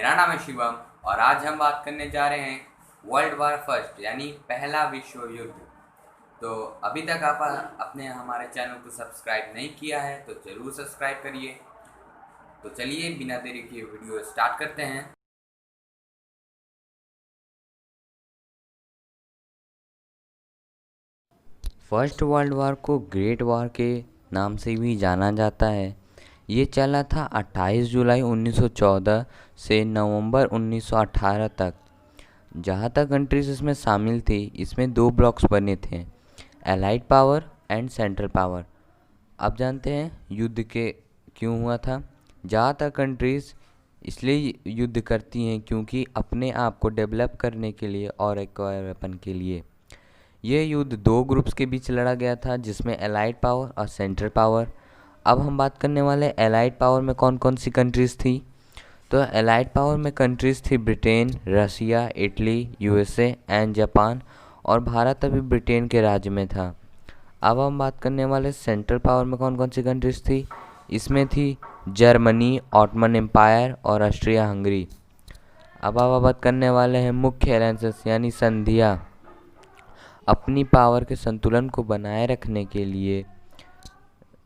मेरा नाम है शिवम और आज हम बात करने जा रहे हैं वर्ल्ड वार फर्स्ट यानी पहला विश्व युद्ध। तो अभी तक आप अपने हमारे चैनल को सब्सक्राइब नहीं किया है तो ज़रूर सब्सक्राइब करिए। तो चलिए बिना देरी के वीडियो स्टार्ट करते हैं। फर्स्ट वर्ल्ड वार को ग्रेट वार के नाम से भी जाना जाता है। ये चला था 28 जुलाई 1914 से नवंबर 1918 तक। जहाँ तक कंट्रीज इसमें शामिल थी, इसमें दो ब्लॉक्स बने थे, allied power and central power. अब जानते हैं युद्ध के क्यों हुआ था। ज़्यादातर कंट्रीज़ इसलिए युद्ध करती हैं क्योंकि अपने आप को डेवलप करने के लिए और एक्वायर वेपन के लिए। ये युद्ध दो ग्रुप्स के बीच लड़ा गया था, जिसमें एलाइड पावर और सेंट्रल पावर। अब हम बात करने वाले एलाइड पावर में कौन कौन सी कंट्रीज़ थी। तो एलाइड पावर में कंट्रीज़ थी Britain, Russia, Italy, USA and Japan, और भारत अभी ब्रिटेन के राज्य में था। अब हम बात करने वाले सेंट्रल पावर में कौन कौन सी कंट्रीज़ थी। इसमें थी जर्मनी, ऑटमन एम्पायर और ऑस्ट्रिया हंगरी। अब आप बात करने वाले हैं मुख्य अलायंसेस यानी संधियाँ। अपनी पावर के संतुलन को बनाए रखने के लिए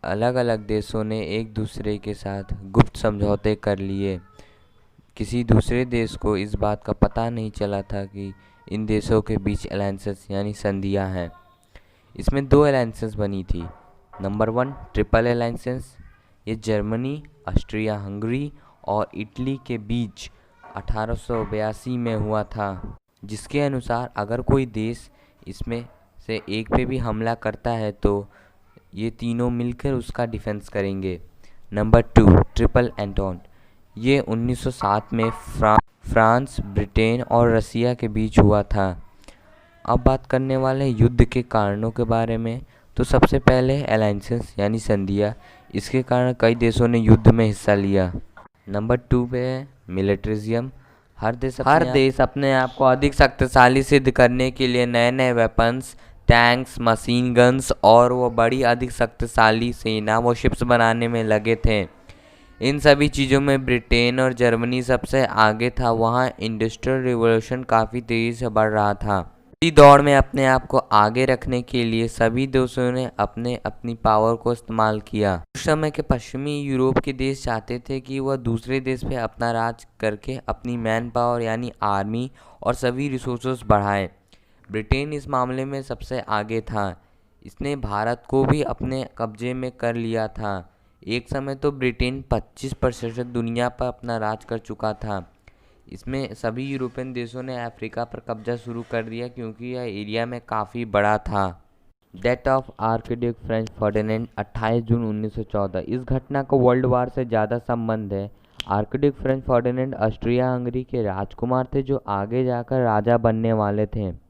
अलग अलग देशों ने एक दूसरे के साथ गुप्त समझौते कर लिए। किसी दूसरे देश को इस बात का पता नहीं चला था कि इन देशों के बीच अलायंसेस यानी संधियां हैं। इसमें दो अलायंसेस बनी थी। Number 1 triple alliances. ये जर्मनी, ऑस्ट्रिया हंगरी और इटली के बीच 1882 में हुआ था, जिसके अनुसार अगर कोई देश इसमें से एक पे भी हमला करता है तो ये तीनों मिलकर उसका डिफेंस करेंगे। Number 2 triple Anton. ये 1907 में फ्रांस, ब्रिटेन और रसिया के बीच हुआ था। अब बात करने वाले युद्ध के कारणों के बारे में। तो सबसे पहले अलायंसेस यानी संधियाँ, इसके कारण कई देशों ने युद्ध में हिस्सा लिया। नंबर 2 पे है मिलिट्रिज्म। हर देश अपने आप को अधिक शक्तिशाली सिद्ध करने के लिए नए नए वेपन्स, टैंक्स, मशीन गन्स और वो बड़ी अधिक शक्तिशाली सेना वो शिप्स बनाने में लगे थे। इन सभी चीज़ों में ब्रिटेन और जर्मनी सबसे आगे था। वहाँ इंडस्ट्रियल रिवॉल्यूशन काफ़ी तेज़ी से बढ़ रहा था। इसी दौड़ में अपने आप को आगे रखने के लिए सभी देशों ने अपनी पावर को इस्तेमाल किया। उस समय के पश्चिमी यूरोप के देश चाहते थे कि वह दूसरे देश पे अपना राज करके अपनी मैन पावर यानी आर्मी और सभी रिसोर्सेज बढ़ाए। ब्रिटेन इस मामले में सबसे आगे था। इसने भारत को भी अपने कब्जे में कर लिया था। एक समय तो ब्रिटेन 25% दुनिया पर अपना राज कर चुका था। इसमें सभी यूरोपियन देशों ने अफ्रीका पर कब्जा शुरू कर दिया क्योंकि यह एरिया में काफ़ी बड़ा था। Death of archduke French Ferdinand 28 जून 1914। इस घटना को वर्ल्ड वार से ज़्यादा संबंध है। Archduke French Ferdinand Austria Hungary के राजकुमार थे जो आगे जाकर राजा बनने वाले थे।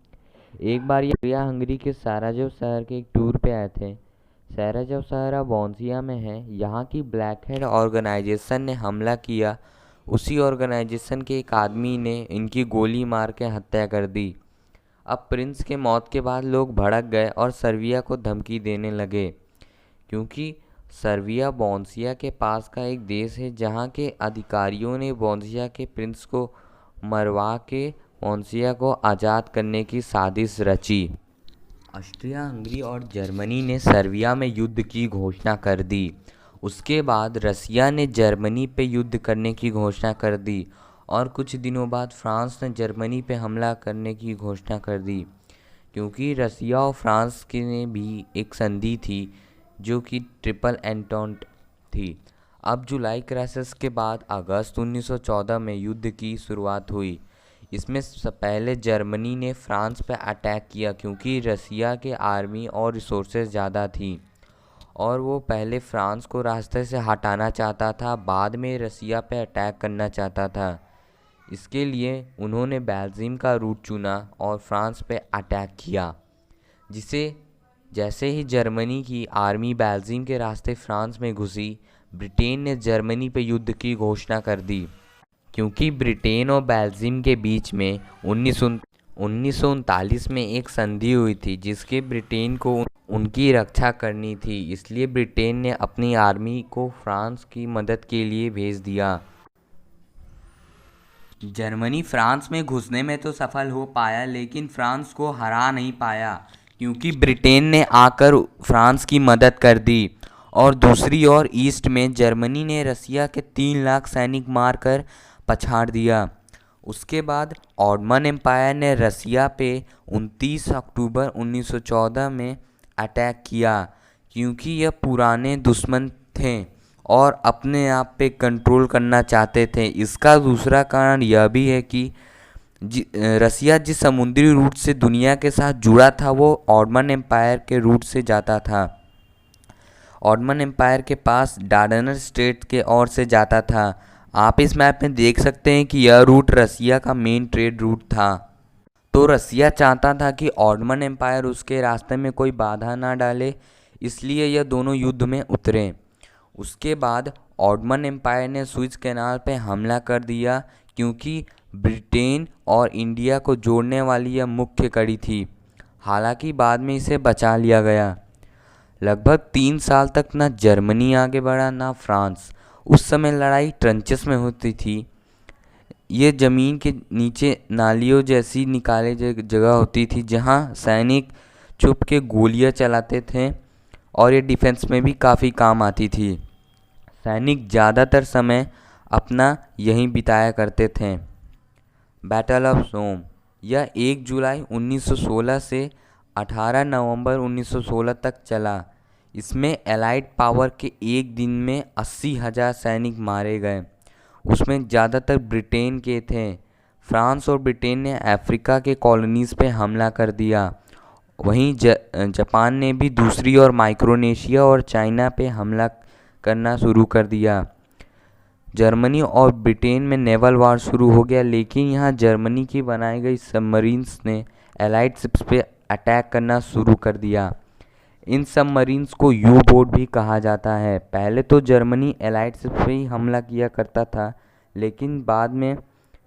एक बार ये ऑस्ट्रिया हंगरी के साराजेव शहर के एक टूर पे आए थे। साराजेव शहर अब बॉन्सिया में है। यहाँ की ब्लैक हेड ऑर्गेनाइजेशन ने हमला किया। उसी ऑर्गेनाइजेशन के एक आदमी ने इनकी गोली मार के हत्या कर दी। अब प्रिंस के मौत के बाद लोग भड़क गए और सर्बिया को धमकी देने लगे, क्योंकि सर्बिया बॉन्सिया के पास का एक देश है जहाँ के अधिकारियों ने बॉन्सिया के प्रिंस को मरवा के बॉन्सिया को आज़ाद करने की साजिश रची। ऑस्ट्रिया हंगरी और जर्मनी ने सर्बिया में युद्ध की घोषणा कर दी। उसके बाद रसिया ने जर्मनी पे युद्ध करने की घोषणा कर दी और कुछ दिनों बाद फ्रांस ने जर्मनी पे हमला करने की घोषणा कर दी, क्योंकि रसिया और फ्रांस के ने भी एक संधि थी जो कि ट्रिपल एंटोंट थी। अब जुलाई क्राइसिस के बाद अगस्त 1914 में युद्ध की शुरुआत हुई। इसमें पहले जर्मनी ने फ्रांस पर अटैक किया क्योंकि रसिया के आर्मी और रिसोर्सेज ज़्यादा थी और वो पहले फ्रांस को रास्ते से हटाना चाहता था, बाद में रसिया पे अटैक करना चाहता था। इसके लिए उन्होंने बेल्जियम का रूट चुना और फ्रांस पे अटैक किया, जिसे जैसे ही जर्मनी की आर्मी बेल्जियम के रास्ते फ्रांस में घुसी, ब्रिटेन ने जर्मनी पे युद्ध की घोषणा कर दी। क्योंकि ब्रिटेन और बेल्जियम के बीच में 1939 में एक संधि हुई थी जिसके ब्रिटेन को उनकी रक्षा करनी थी, इसलिए ब्रिटेन ने अपनी आर्मी को फ्रांस की मदद के लिए भेज दिया। जर्मनी फ्रांस में घुसने में तो सफल हो पाया, लेकिन फ्रांस को हरा नहीं पाया क्योंकि ब्रिटेन ने आकर फ्रांस की मदद कर दी। और दूसरी ओर ईस्ट में जर्मनी ने रसिया के 3 लाख सैनिक मारकर पछाड़ दिया। उसके बाद ऑटोमन एम्पायर ने रसिया पे 29 अक्टूबर 1914 में अटैक किया क्योंकि यह पुराने दुश्मन थे और अपने आप पे कंट्रोल करना चाहते थे। इसका दूसरा कारण यह भी है कि रसिया जिस समुद्री रूट से दुनिया के साथ जुड़ा था वो ऑटोमन एम्पायर के रूट से जाता था। ऑटोमन एम्पायर के पास डार्डनर स्ट्रेट के ओर से जाता था। आप इस मैप में देख सकते हैं कि यह रूट रसिया का मेन ट्रेड रूट था। तो रसिया चाहता था कि ऑटोमन एम्पायर उसके रास्ते में कोई बाधा ना डाले, इसलिए यह दोनों युद्ध में उतरे। उसके बाद ऑटोमन एम्पायर ने सुएज कैनाल पे हमला कर दिया क्योंकि ब्रिटेन और इंडिया को जोड़ने वाली यह मुख्य कड़ी थी। हालांकि बाद में इसे बचा लिया गया। लगभग 3 साल तक ना जर्मनी आगे बढ़ा ना फ्रांस। उस समय लड़ाई ट्रेंचेस में होती थी। ये ज़मीन के नीचे नालियों जैसी निकाले जगह होती थी जहाँ सैनिक छुप के गोलियाँ चलाते थे और ये डिफेंस में भी काफ़ी काम आती थी। सैनिक ज़्यादातर समय अपना यहीं बिताया करते थे। बैटल ऑफ सोम यह 1 जुलाई 1916 से 18 नवंबर 1916 तक चला। इसमें एलाइड पावर के एक दिन में 80,000 सैनिक मारे गए। उसमें ज़्यादातर ब्रिटेन के थे। फ्रांस और ब्रिटेन ने अफ्रीका के कॉलोनीज़ पे हमला कर दिया। वहीं जापान ने भी दूसरी ओर माइक्रोनेशिया और चाइना पे हमला करना शुरू कर दिया। जर्मनी और ब्रिटेन में नेवल वार शुरू हो गया, लेकिन यहाँ जर्मनी की बनाई गई सबमरीन्स ने एलाइड शिप्स पे अटैक करना शुरू कर दिया। इन सबमरीन्स को यू बोट भी कहा जाता है। पहले तो जर्मनी एलाइड शिप्स पे ही हमला किया करता था, लेकिन बाद में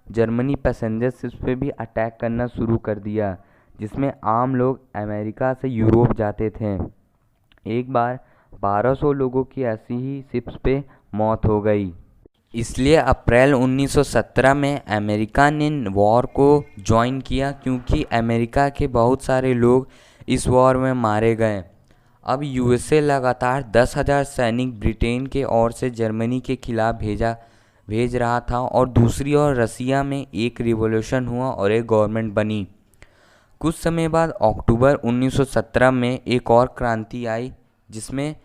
जर्मनी पैसेंजर शिप्स पे भी अटैक करना शुरू कर दिया, जिसमें आम लोग अमेरिका से यूरोप जाते थे। एक बार 1200 लोगों की ऐसी ही शिप्स पे मौत हो गई। इसलिए अप्रैल 1917 में अमेरिका ने वॉर को ज्वाइन किया क्योंकि अमेरिका के बहुत सारे लोग इस वॉर में मारे गए। अब यूएसए लगातार 10,000 सैनिक ब्रिटेन के ओर से जर्मनी के खिलाफ भेज रहा था और दूसरी ओर रसिया में एक रिवॉल्यूशन हुआ और एक गवर्नमेंट बनी। कुछ समय बाद अक्टूबर 1917 में एक और क्रांति आई जिसमें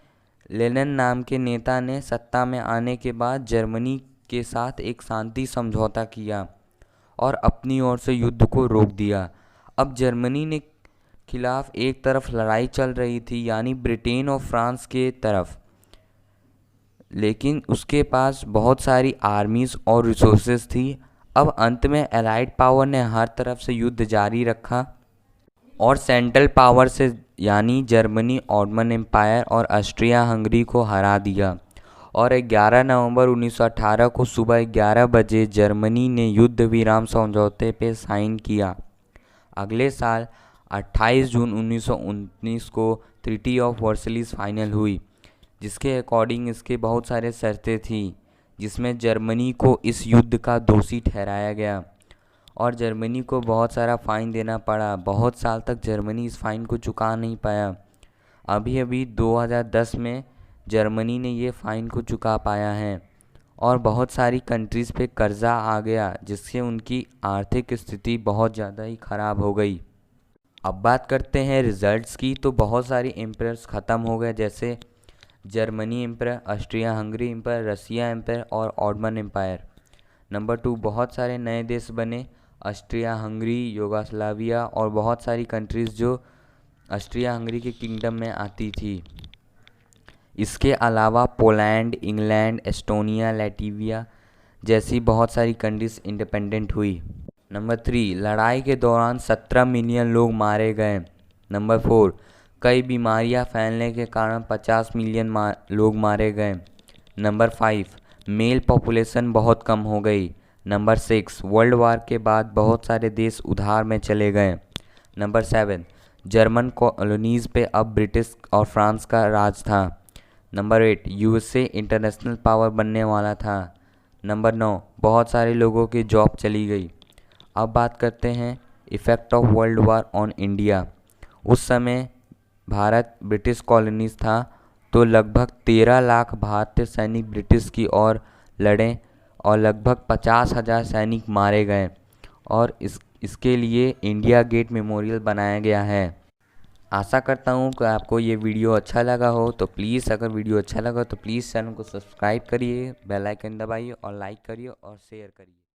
लेनिन नाम के नेता ने सत्ता में आने के बाद जर्मनी के साथ एक शांति समझौता किया और अपनी ओर से युद्ध को रोक दिया। अब जर्मनी ने खिलाफ एक तरफ लड़ाई चल रही थी, यानी ब्रिटेन और फ्रांस के तरफ, लेकिन उसके पास बहुत सारी आर्मीज़ और रिसोर्सेज थी। अब अंत में एलाइड पावर ने हर तरफ से युद्ध जारी रखा और सेंट्रल पावर से यानी जर्मनी, ऑटोमन एम्पायर और ऑस्ट्रिया हंगरी को हरा दिया। और 11 नवंबर 1918 को सुबह 11 बजे जर्मनी ने युद्ध विराम समझौते पे साइन किया। अगले साल 28 जून 1919 को ट्रीटी ऑफ वर्सलिस फाइनल हुई, जिसके अकॉर्डिंग इसके बहुत सारे शर्तें थी, जिसमें जर्मनी को इस युद्ध का दोषी ठहराया गया और जर्मनी को बहुत सारा फ़ाइन देना पड़ा। बहुत साल तक जर्मनी इस फ़ाइन को चुका नहीं पाया। अभी 2010 में जर्मनी ने ये फ़ाइन को चुका पाया है और बहुत सारी कंट्रीज़ पे कर्जा आ गया, जिससे उनकी आर्थिक स्थिति बहुत ज़्यादा ही ख़राब हो गई। अब बात करते हैं रिज़ल्ट्स की। तो बहुत सारी एम्पायर्स ख़त्म हो गए, जैसे Germany empire, Austria Hungary empire, Russia empire और ऑटोमन एम्पायर। नंबर 2, बहुत सारे नए देश बने, ऑस्ट्रिया हंगरी, युगोस्लाविया और बहुत सारी कंट्रीज़ जो ऑस्ट्रिया हंगरी के किंगडम में आती थी। इसके अलावा पोलैंड, इंग्लैंड, एस्टोनिया, लैटविया जैसी बहुत सारी कंट्रीज इंडिपेंडेंट हुई। नंबर 3, लड़ाई के दौरान 17 मिलियन लोग मारे गए। नंबर 4, कई बीमारियां फैलने के कारण 50 मिलियन लोग मारे गए। नंबर 5, मेल पॉपुलेशन बहुत कम हो गई। नंबर 6, वर्ल्ड वार के बाद बहुत सारे देश उधार में चले गए। नंबर 7, जर्मन कॉलोनीज़ पे अब ब्रिटिश और फ्रांस का राज था। नंबर 8, यूएसए इंटरनेशनल पावर बनने वाला था। नंबर 9, बहुत सारे लोगों की जॉब चली गई। अब बात करते हैं effect of world war on India. उस समय भारत ब्रिटिश कॉलोनीज था, तो लगभग 13 लाख भारतीय सैनिक ब्रिटिश की ओर लड़े और लगभग 50,000 सैनिक मारे गए और इसके लिए इंडिया गेट मेमोरियल बनाया गया है। आशा करता हूँ कि आपको ये वीडियो अच्छा लगा हो, तो प्लीज़ अगर वीडियो अच्छा लगा तो प्लीज़ चैनल को सब्सक्राइब करिए, बेल आइकन दबाइए और लाइक करिए और शेयर करिए।